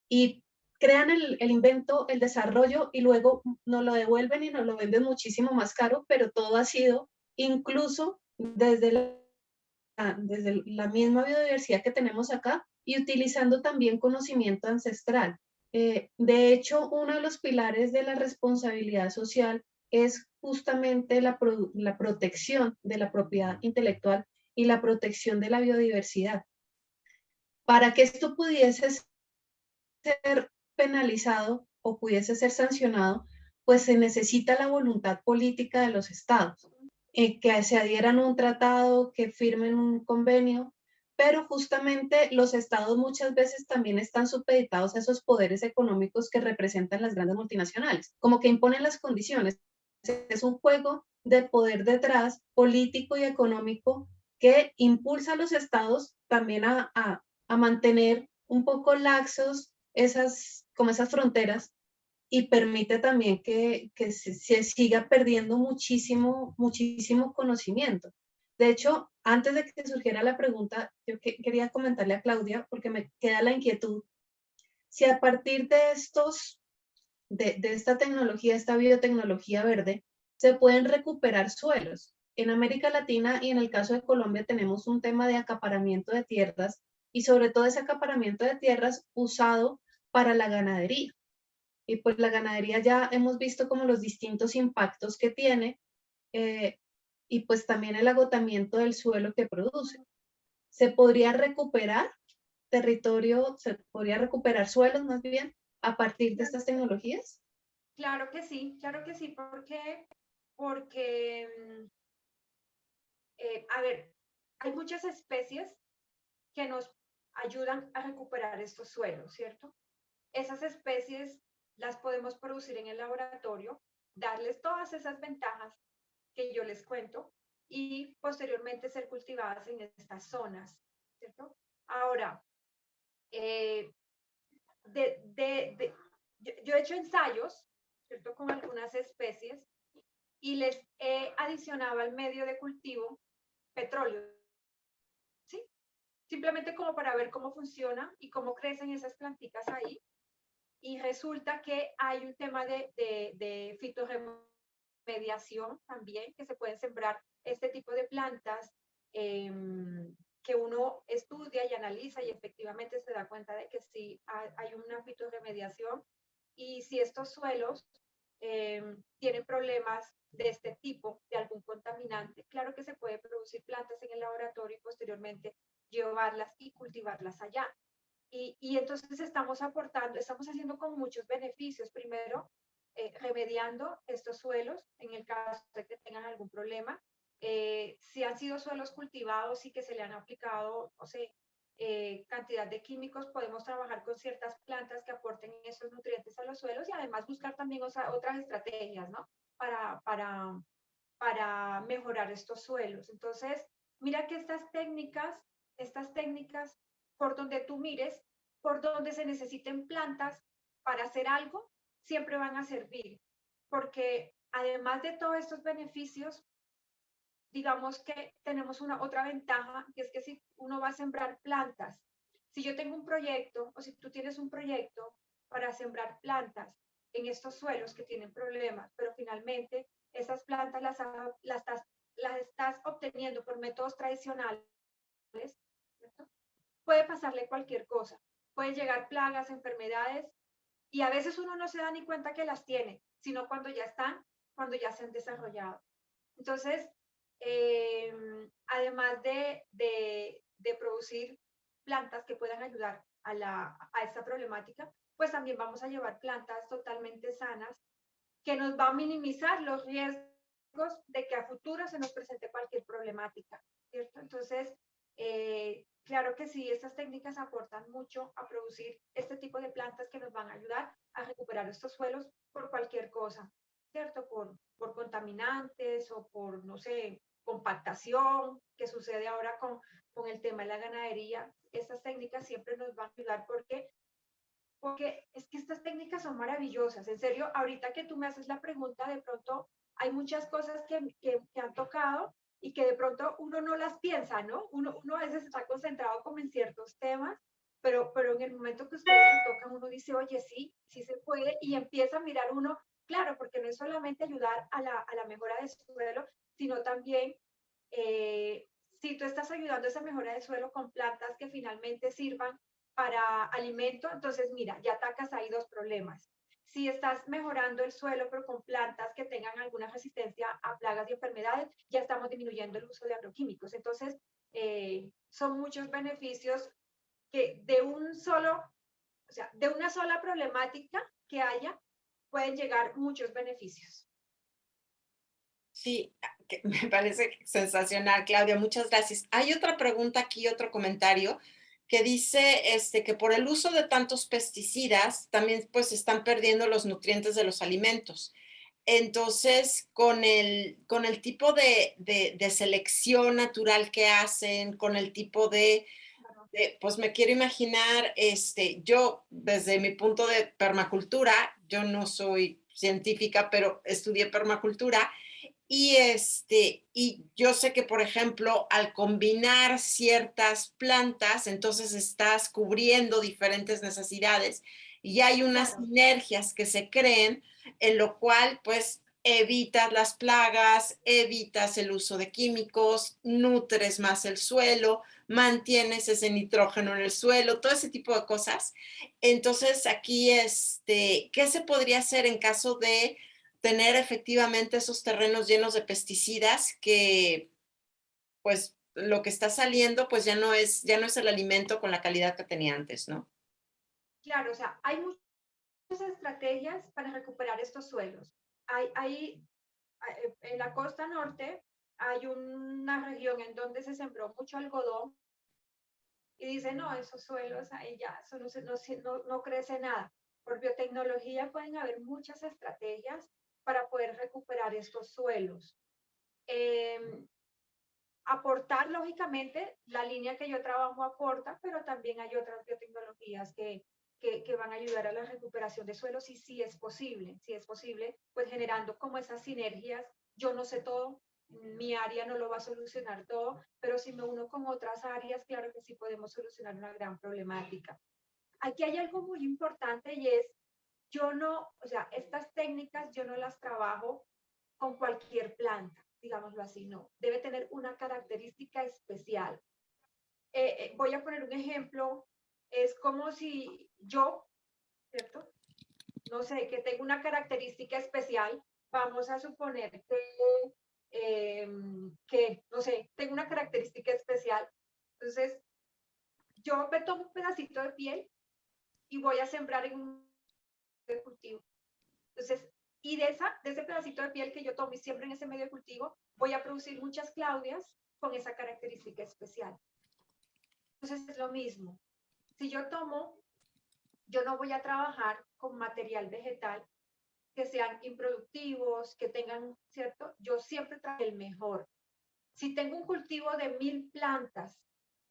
y crean el invento, el desarrollo y luego nos lo devuelven y nos lo venden muchísimo más caro, pero todo ha sido incluso desde la misma biodiversidad que tenemos acá y utilizando también conocimiento ancestral. De hecho, uno de los pilares de la responsabilidad social es justamente la protección de la propiedad intelectual y la protección de la biodiversidad. Para que esto pudiese ser penalizado o pudiese ser sancionado, pues se necesita la voluntad política de los estados, que se adhieran a un tratado, que firmen un convenio, pero justamente los estados muchas veces también están supeditados a esos poderes económicos que representan las grandes multinacionales, como que imponen las condiciones. Es un juego de poder detrás, político y económico, que impulsa a los estados también a mantener un poco laxos como esas fronteras y permite también que se siga perdiendo muchísimo, muchísimo conocimiento. De hecho, antes de que surgiera la pregunta, yo quería comentarle a Claudia, porque me queda la inquietud, si a partir de de esta tecnología, esta biotecnología verde, se pueden recuperar suelos. En América Latina y en el caso de Colombia tenemos un tema de acaparamiento de tierras y sobre todo ese acaparamiento de tierras usado para la ganadería. Y pues la ganadería ya hemos visto como los distintos impactos que tiene eh, y pues también el agotamiento del suelo que produce. ¿Se podría recuperar territorio, se podría recuperar suelos más bien a partir de estas tecnologías? claro que sí, porque a ver, hay muchas especies que nos ayudan a recuperar estos suelos, ¿cierto? Esas especies las podemos producir en el laboratorio, darles todas esas ventajas que yo les cuento y posteriormente ser cultivadas en estas zonas, ¿cierto? Ahora, eh, yo he hecho ensayos, ¿cierto? Con algunas especies y les he adicionado al medio de cultivo petróleo, ¿sí? Simplemente como para ver cómo funciona y cómo crecen esas plantitas ahí. Y resulta que hay un tema de fitorremovible remediación también, que se pueden sembrar este tipo de plantas que uno estudia y analiza y efectivamente se da cuenta de que sí hay una fitorremediación y si estos suelos tienen problemas de este tipo, de algún contaminante, claro que se puede producir plantas en el laboratorio y posteriormente llevarlas y cultivarlas allá. Y entonces estamos aportando, estamos haciendo con muchos beneficios. Primero, remediando estos suelos en el caso de que tengan algún problema. Si han sido suelos cultivados y que se le han aplicado, no sé, cantidad de químicos, podemos trabajar con ciertas plantas que aporten esos nutrientes a los suelos y además buscar también otras estrategias, ¿no? Para mejorar estos suelos. Entonces, mira que estas técnicas, por donde tú mires, por donde se necesiten plantas para hacer algo, siempre van a servir, porque además de todos estos beneficios, digamos que tenemos una otra ventaja, que es que si uno va a sembrar plantas, si yo tengo un proyecto o si tú tienes un proyecto para sembrar plantas en estos suelos que tienen problemas, pero finalmente esas plantas las estás obteniendo por métodos tradicionales, ¿cierto? Puede pasarle cualquier cosa, pueden llegar plagas, enfermedades, y a veces uno no se da ni cuenta que las tiene, sino cuando ya se han desarrollado. Entonces, además de producir plantas que puedan ayudar a esta problemática, pues también vamos a llevar plantas totalmente sanas que nos va a minimizar los riesgos de que a futuro se nos presente cualquier problemática, ¿cierto? Entonces, claro que sí, estas técnicas aportan mucho a producir este tipo de plantas que nos van a ayudar a recuperar estos suelos por cualquier cosa, ¿cierto? Por contaminantes o por, no sé, compactación, que sucede ahora con el tema de la ganadería. Estas técnicas siempre nos van a ayudar porque es que estas técnicas son maravillosas. En serio, ahorita que tú me haces la pregunta, de pronto hay muchas cosas que han tocado y que de pronto uno no las piensa, ¿no? Uno a veces está concentrado como en ciertos temas, pero en el momento que ustedes lo tocan, uno dice, oye, sí, sí se puede, y empieza a mirar uno, claro, porque no es solamente ayudar a la mejora del suelo, sino también si tú estás ayudando a esa mejora de suelo con plantas que finalmente sirvan para alimento, entonces mira, ya atacas ahí dos problemas. Si estás mejorando el suelo, pero con plantas que tengan alguna resistencia a plagas y enfermedades, ya estamos disminuyendo el uso de agroquímicos. Entonces, son muchos beneficios que de un solo, o sea, de una sola problemática que haya, pueden llegar muchos beneficios. Sí, que me parece sensacional, Claudia, muchas gracias. Hay otra pregunta aquí, otro comentario que dice que por el uso de tantos pesticidas también pues están perdiendo los nutrientes de los alimentos. Entonces, con el tipo de selección natural que hacen, con el tipo pues me quiero imaginar, yo desde mi punto de permacultura, yo no soy científica, pero estudié permacultura y yo sé que, por ejemplo, al combinar ciertas plantas, entonces estás cubriendo diferentes necesidades y hay unas Claro. sinergias que se creen, en lo cual, pues, evitas las plagas, evitas el uso de químicos, nutres más el suelo, mantienes ese nitrógeno en el suelo, todo ese tipo de cosas. Entonces, aquí, ¿qué se podría hacer en caso de tener efectivamente esos terrenos llenos de pesticidas que, pues, lo que está saliendo, pues ya no es el alimento con la calidad que tenía antes, ¿no? Claro, o sea, hay muchas estrategias para recuperar estos suelos. Hay en la costa norte hay una región en donde se sembró mucho algodón y dice, no, esos suelos ahí ya, eso no crece nada. Por biotecnología pueden haber muchas estrategias para poder recuperar estos suelos. Eh, Aportar, lógicamente, la línea que yo trabajo aporta, pero también hay otras biotecnologías que van a ayudar a la recuperación de suelos y si es posible, pues generando como esas sinergias. Yo no sé todo, mi área no lo va a solucionar todo, pero si me uno con otras áreas, claro que sí podemos solucionar una gran problemática. Aquí hay algo muy importante y es, yo no, o sea, estas técnicas yo no las trabajo con cualquier planta, digámoslo así, no. Debe tener una característica especial. Voy a poner un ejemplo. Es como si yo, ¿cierto? No sé, que tengo una característica especial. Vamos a suponer que, no sé, tengo una característica especial. Entonces, yo me tomo un pedacito de piel y voy a sembrar en un medio de cultivo. Entonces, y de ese pedacito de piel que yo tomo y siempre en ese medio de cultivo, voy a producir muchas Claudias con esa característica especial. Entonces, es lo mismo. Si yo tomo, yo no voy a trabajar con material vegetal que sean improductivos, que tengan, ¿cierto? Yo siempre traigo el mejor. Si tengo un cultivo de 1000 plantas,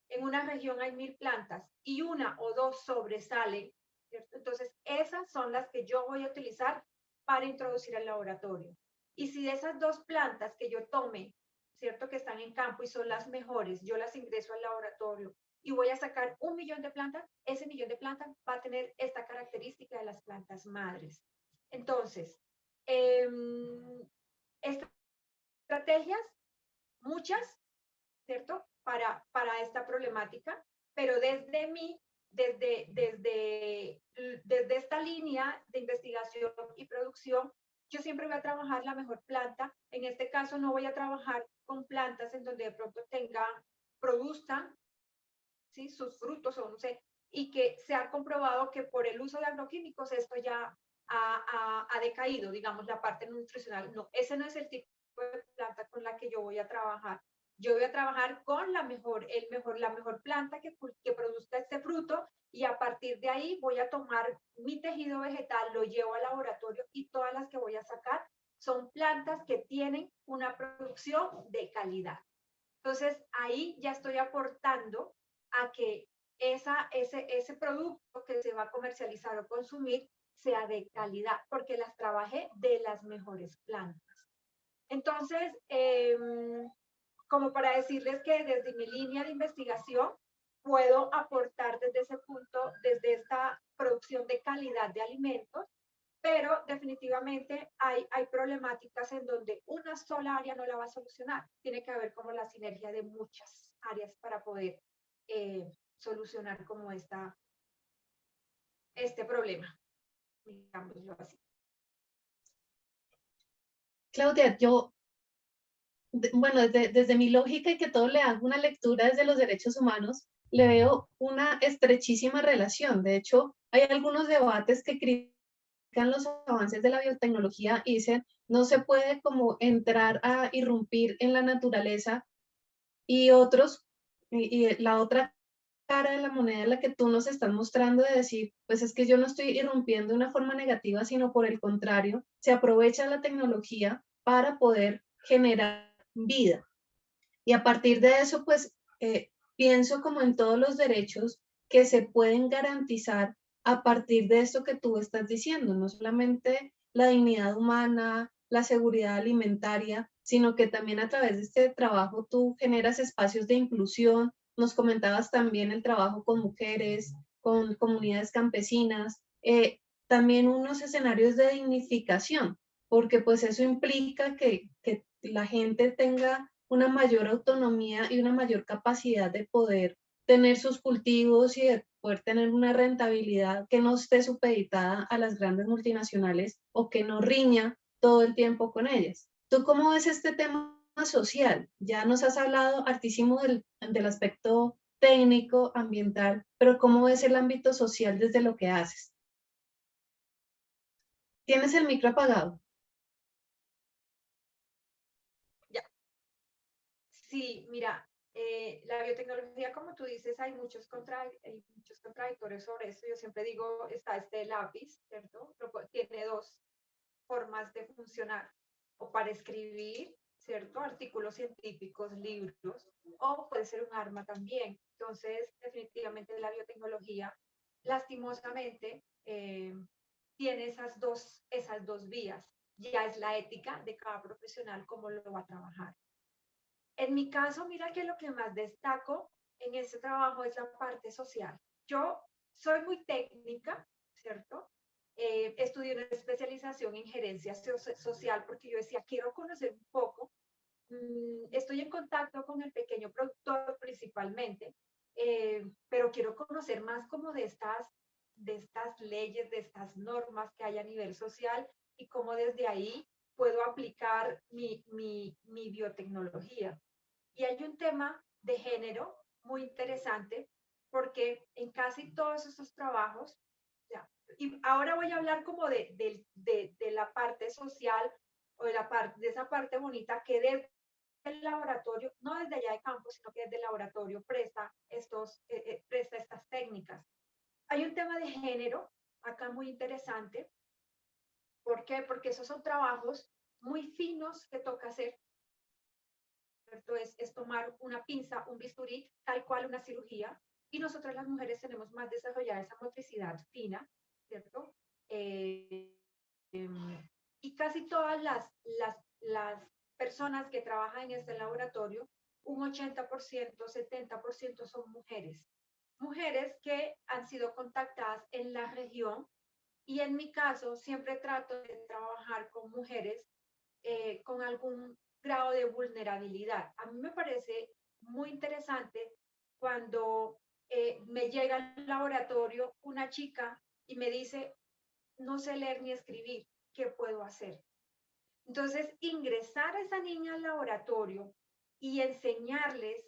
en una región hay 1000 plantas y una o dos sobresalen, ¿cierto? Entonces, esas son las que yo voy a utilizar para introducir al laboratorio. Y si de esas 2 plantas que yo tome, ¿cierto? Que están en campo y son las mejores, yo las ingreso al laboratorio y voy a sacar 1.000.000 de plantas, ese millón de plantas va a tener esta característica de las plantas madres. Entonces, estrategias, muchas, ¿cierto? Para esta problemática, pero desde mí, desde esta línea de investigación y producción, yo siempre voy a trabajar la mejor planta. En este caso, no voy a trabajar con plantas en donde de pronto produzcan, ¿sí? Sus frutos o no sé, y que se ha comprobado que por el uso de agroquímicos esto ya ha decaído, digamos, la parte nutricional. No, ese no es el tipo de planta con la que yo voy a trabajar. Yo voy a trabajar con la mejor planta que produzca este fruto y a partir de ahí voy a tomar mi tejido vegetal, lo llevo al laboratorio y todas las que voy a sacar son plantas que tienen una producción de calidad. Entonces ahí ya estoy aportando a que ese producto que se va a comercializar o consumir sea de calidad, porque las trabajé de las mejores plantas. Entonces, como para decirles que desde mi línea de investigación puedo aportar desde ese punto, desde esta producción de calidad de alimentos, pero definitivamente hay problemáticas en donde una sola área no la va a solucionar. Tiene que haber como la sinergia de muchas áreas para poder solucionar como este problema, digámoslo así. Claudia, bueno, desde mi lógica y que todo le hago una lectura desde los derechos humanos, le veo una estrechísima relación. De hecho, hay algunos debates que critican los avances de la biotecnología y dicen, no se puede como entrar a irrumpir en la naturaleza y otros, y la otra cara de la moneda en la que tú nos estás mostrando de decir, pues es que yo no estoy irrumpiendo de una forma negativa, sino por el contrario, se aprovecha la tecnología para poder generar vida. Y a partir de eso, pues pienso como en todos los derechos que se pueden garantizar a partir de esto que tú estás diciendo, no solamente la dignidad humana, la seguridad alimentaria, sino que también a través de este trabajo tú generas espacios de inclusión. Nos comentabas también el trabajo con mujeres, con comunidades campesinas, también unos escenarios de dignificación, porque pues eso implica que la gente tenga una mayor autonomía y una mayor capacidad de poder tener sus cultivos y de poder tener una rentabilidad que no esté supeditada a las grandes multinacionales o que no riña todo el tiempo con ellas. ¿Tú cómo ves este tema social? Ya nos has hablado hartísimo del aspecto técnico, ambiental, pero ¿cómo ves el ámbito social desde lo que haces? ¿Tienes el micro apagado? Ya. Sí, mira, la biotecnología, como tú dices, hay muchos contradictorios sobre eso. Yo siempre digo, está este lápiz, ¿cierto? Tiene dos formas de funcionar, o para escribir, ¿cierto? Artículos científicos, libros, o puede ser un arma también. Entonces, definitivamente la biotecnología, lastimosamente, tiene esas dos vías. Ya es la ética de cada profesional cómo lo va a trabajar. En mi caso, mira que lo que más destaco en ese trabajo es la parte social. Yo soy muy técnica, ¿cierto? estudié una especialización en gerencia social porque yo decía, quiero conocer un poco. Estoy en contacto con el pequeño productor principalmente, pero quiero conocer más como de estas leyes, de estas normas que hay a nivel social y cómo desde ahí puedo aplicar mi biotecnología. Y hay un tema de género muy interesante porque en casi todos estos trabajos, ya, y ahora voy a hablar como de la parte social o de esa parte bonita que desde el laboratorio, no desde allá de campo, sino que desde el laboratorio presta estas técnicas. Hay un tema de género acá muy interesante. ¿Por qué? Porque esos son trabajos muy finos que toca hacer. ¿Cierto? Es tomar una pinza, un bisturí, tal cual una cirugía, y nosotras las mujeres tenemos más desarrollada esa motricidad fina, ¿cierto? Y casi todas las personas que trabajan en este laboratorio, un 80%, 70% son mujeres. Mujeres que han sido contactadas en la región y en mi caso siempre trato de trabajar con mujeres con algún grado de vulnerabilidad. A mí me parece muy interesante cuando me llega al laboratorio una chica y me dice, no sé leer ni escribir, ¿qué puedo hacer? Entonces, ingresar a esa niña al laboratorio y enseñarles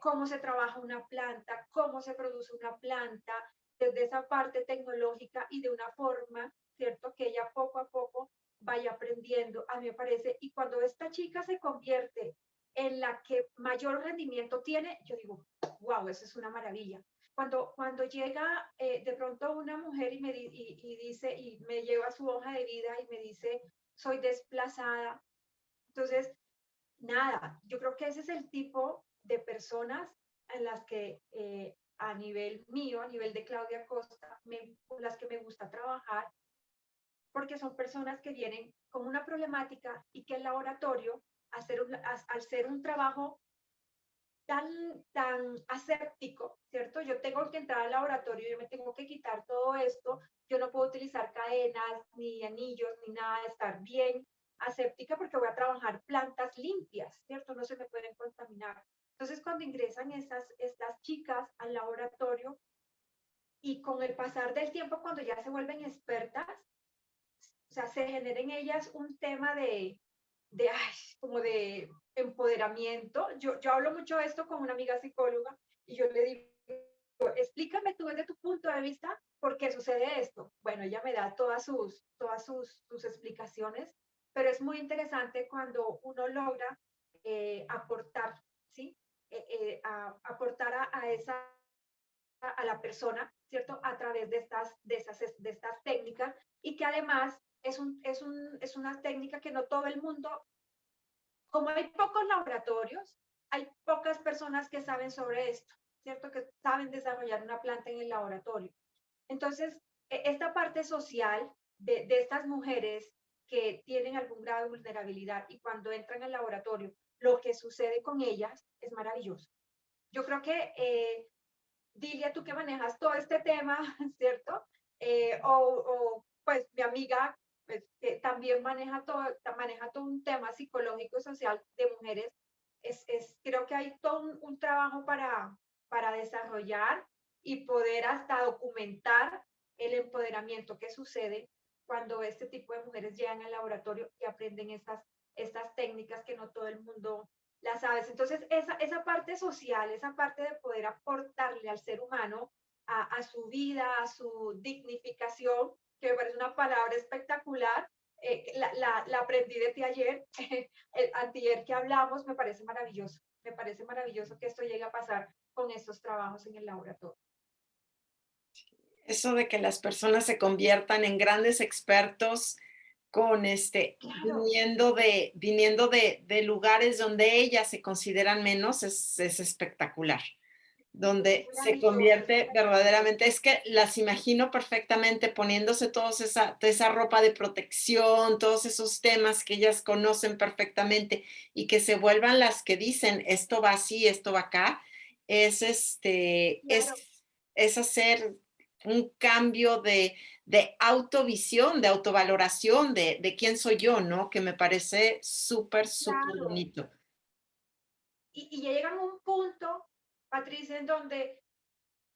cómo se trabaja una planta, cómo se produce una planta, desde esa parte tecnológica y de una forma, ¿cierto? Que ella poco a poco vaya aprendiendo, a mí me parece. Y cuando esta chica se convierte en la que mayor rendimiento tiene, yo digo, wow, eso es una maravilla. Cuando llega de pronto una mujer y dice, y me lleva su hoja de vida y me dice, soy desplazada. Entonces, nada, yo creo que ese es el tipo de personas en las que a nivel mío, a nivel de Claudia Costa, con las que me gusta trabajar, porque son personas que vienen con una problemática y que el laboratorio, al ser un trabajo tan aséptico, ¿cierto? Yo tengo que entrar al laboratorio, yo me tengo que quitar todo esto, yo no puedo utilizar cadenas, ni anillos, ni nada, estar bien aséptica porque voy a trabajar plantas limpias, ¿cierto? No se me pueden contaminar. Entonces, cuando ingresan estas chicas al laboratorio y con el pasar del tiempo, cuando ya se vuelven expertas, o sea, se genera en ellas un tema ay, como de empoderamiento. Yo hablo mucho de esto con una amiga psicóloga y yo le digo, explícame tú desde tu punto de vista por qué sucede esto. Bueno, ella me da sus explicaciones, pero es muy interesante cuando uno logra aportar, ¿sí? Aportar a la persona, ¿cierto? A través de estas técnicas y que además es una técnica que no todo el mundo, como hay pocos laboratorios, hay pocas personas que saben sobre esto, ¿cierto? Que saben desarrollar una planta en el laboratorio. Entonces, esta parte social de estas mujeres que tienen algún grado de vulnerabilidad y cuando entran al laboratorio, lo que sucede con ellas es maravilloso. Yo creo que, Dilia, tú que manejas todo este tema, ¿cierto? Pues mi amiga pues, que también maneja todo un tema psicológico y social de mujeres, creo que hay todo un trabajo para desarrollar y poder hasta documentar el empoderamiento que sucede cuando este tipo de mujeres llegan al laboratorio y aprenden estas técnicas que no todo el mundo las sabes. Entonces, esa parte social, esa parte de poder aportarle al ser humano a su vida, a su dignificación, que me parece una palabra espectacular, la aprendí de ti ayer, el antier que hablamos, me parece maravilloso que esto llegue a pasar con estos trabajos en el laboratorio. Eso de que las personas se conviertan en grandes expertos con Claro, viniendo de lugares donde ellas se consideran menos, es espectacular. es Donde se maravilloso, es convierte maravilloso. verdaderamente, es que las imagino perfectamente poniéndose toda esa ropa de protección, todos esos temas que ellas conocen perfectamente y que se vuelvan las que dicen esto va así, esto va acá, es Claro, es hacer un cambio de autovisión, de autovaloración de quién soy yo, ¿no? Que me parece súper, súper Claro. bonito. Y ya llegan a un punto, Patricia, en donde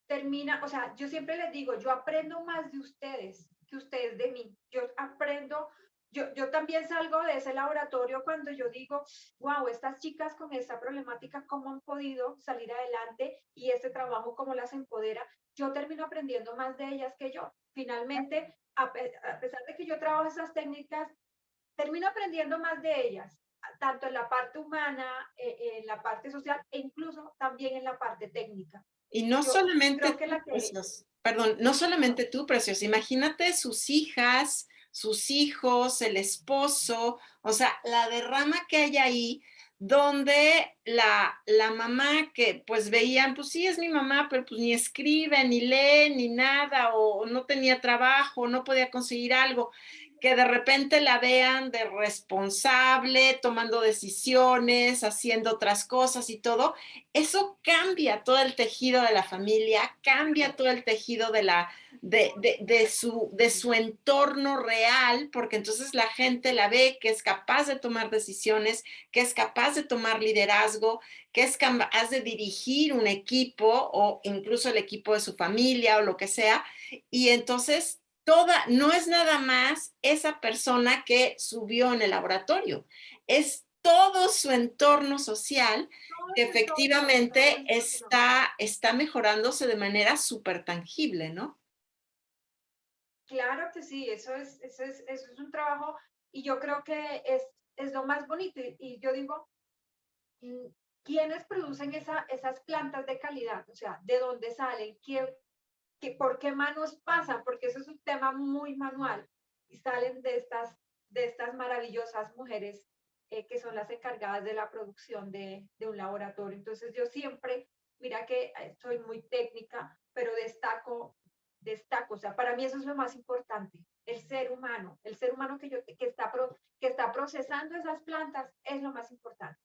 termina, o sea, yo siempre les digo, yo aprendo más de ustedes que ustedes de mí. Yo aprendo, yo también salgo de ese laboratorio cuando yo digo, wow, estas chicas con esta problemática, ¿cómo han podido salir adelante? Y este trabajo, ¿cómo las empodera? Yo termino aprendiendo más de ellas que yo. Finalmente, a pesar de que yo trabajo esas técnicas, termino aprendiendo más de ellas, tanto en la parte humana, en la parte social e incluso también en la parte técnica. Y no Yo solamente creo que tú, la que... Precios, perdón, no solamente tú, Precios, imagínate sus hijas, sus hijos, el esposo, o sea, la derrama que hay ahí, donde la mamá que pues veían, pues sí es mi mamá, pero pues ni escribe, ni lee, ni nada, o no tenía trabajo, no podía conseguir algo, que de repente la vean de responsable, tomando decisiones, haciendo otras cosas y todo, eso cambia todo el tejido de la familia, cambia todo el tejido de su entorno real, porque entonces la gente la ve que es capaz de tomar decisiones, que es capaz de tomar liderazgo, que es capaz de dirigir un equipo o incluso el equipo de su familia o lo que sea. Y entonces no es nada más esa persona que subió en el laboratorio, es todo su entorno social todo que su entorno, todo su efectivamente entorno. está mejorándose de manera súper tangible, ¿no? Claro que sí, eso es un trabajo y yo creo que es lo más bonito. Y yo digo, mm, ¿quiénes producen esas plantas de calidad? O sea, ¿de dónde salen? ¿Por qué manos pasan? Porque eso es un tema muy manual y salen de estas maravillosas mujeres que son las encargadas de la producción de un laboratorio. Entonces yo siempre, mira que soy muy técnica, pero destaco, o sea, para mí eso es lo más importante, el ser humano que está procesando esas plantas es lo más importante.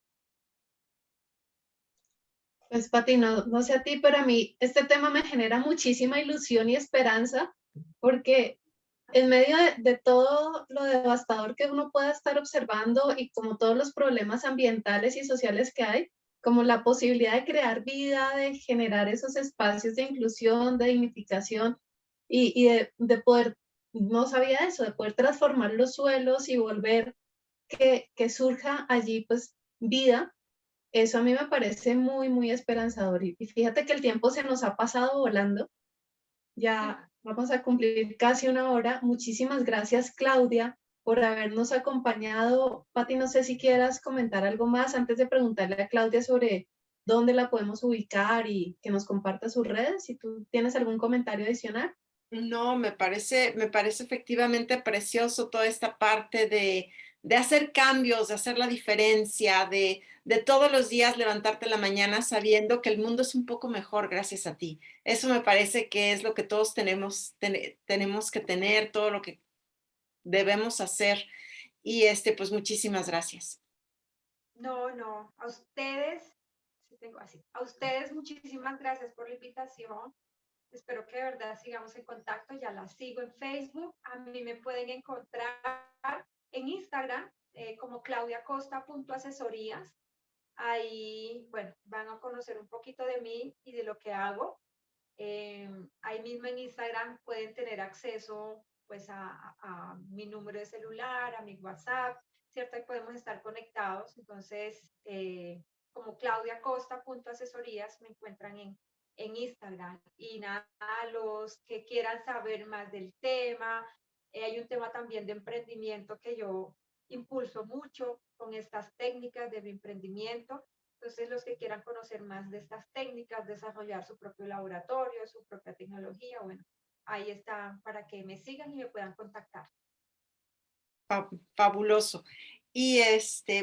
Pues Pati, no sé a ti, pero a mí este tema me genera muchísima ilusión y esperanza, porque en medio de todo lo devastador que uno pueda estar observando y como todos los problemas ambientales y sociales que hay, como la posibilidad de crear vida, de generar esos espacios de inclusión, de dignificación y de poder, no sabía eso, de poder transformar los suelos y volver que surja allí pues vida. Eso a mí me parece muy, muy esperanzador. Y fíjate que el tiempo se nos ha pasado volando. Ya vamos a cumplir casi una hora. Muchísimas gracias, Claudia, por habernos acompañado. Pati, no sé si quieras comentar algo más antes de preguntarle a Claudia sobre dónde la podemos ubicar y que nos comparta sus redes. Si tú tienes algún comentario adicional. No, me parece efectivamente precioso toda esta parte de hacer cambios, de hacer la diferencia, de todos los días levantarte en la mañana sabiendo que el mundo es un poco mejor gracias a ti. Eso me parece que es lo que todos tenemos que tener, todo lo que debemos hacer. Y pues muchísimas gracias. No, no, a ustedes, sí tengo así, a ustedes muchísimas gracias por la invitación. Espero que de verdad sigamos en contacto. Ya la sigo en Facebook. A mí me pueden encontrar en Instagram como claudiacosta.asesorías. Ahí, bueno, van a conocer un poquito de mí y de lo que hago. Ahí mismo en Instagram pueden tener acceso pues a mi número de celular, a mi WhatsApp, ¿cierto? Ahí podemos estar conectados. Entonces, como claudiacosta.asesorías me encuentran en Instagram. Y nada, los que quieran saber más del tema, hay un tema también de emprendimiento que yo impulso mucho con estas técnicas de emprendimiento. Entonces, los que quieran conocer más de estas técnicas, desarrollar su propio laboratorio, su propia tecnología, bueno, ahí está para que me sigan y me puedan contactar. Fabuloso. Y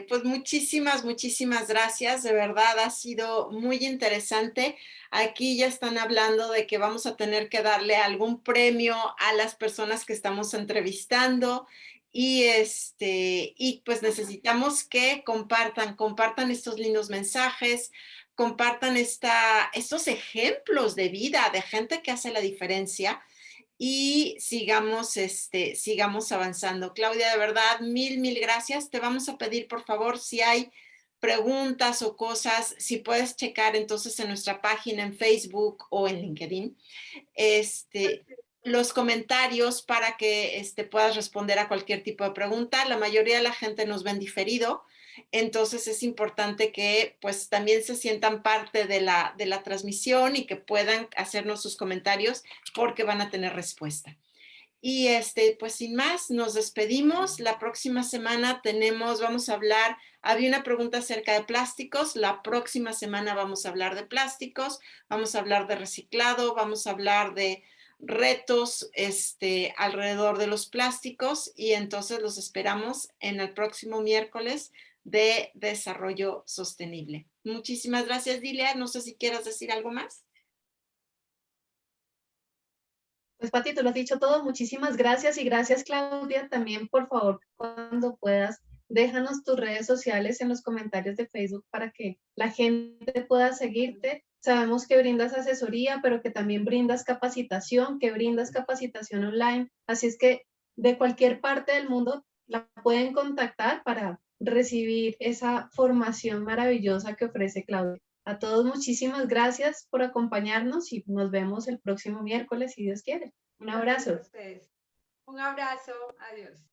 pues muchísimas gracias. De verdad ha sido muy interesante. Aquí ya están hablando de que vamos a tener que darle algún premio a las personas que estamos entrevistando. Y pues necesitamos que compartan estos lindos mensajes, compartan estos ejemplos de vida de gente que hace la diferencia, y sigamos avanzando. Claudia, de verdad, mil gracias. Te vamos a pedir, por favor, si hay preguntas o cosas, si puedes checar entonces en nuestra página en Facebook o en LinkedIn, los comentarios para que puedas responder a cualquier tipo de pregunta. La mayoría de la gente nos ve en diferido, entonces es importante que pues también se sientan parte de la transmisión y que puedan hacernos sus comentarios porque van a tener respuesta. Y pues sin más, nos despedimos. La próxima semana vamos a hablar, había una pregunta acerca de plásticos, la próxima semana vamos a hablar de plásticos, vamos a hablar de reciclado, vamos a hablar de retos alrededor de los plásticos y entonces los esperamos en el próximo miércoles de desarrollo sostenible. Muchísimas gracias, Dilia. No sé si quieras decir algo más. Pues Pati, tú lo has dicho todo, muchísimas gracias y gracias Claudia, también por favor cuando puedas déjanos tus redes sociales en los comentarios de Facebook para que la gente pueda seguirte. Sabemos que brindas asesoría, pero que también brindas capacitación, online, así es que de cualquier parte del mundo la pueden contactar para recibir esa formación maravillosa que ofrece Claudia. A todos muchísimas gracias por acompañarnos y nos vemos el próximo miércoles, si Dios quiere. Un Gracias a abrazo. ustedes. Un abrazo. Adiós.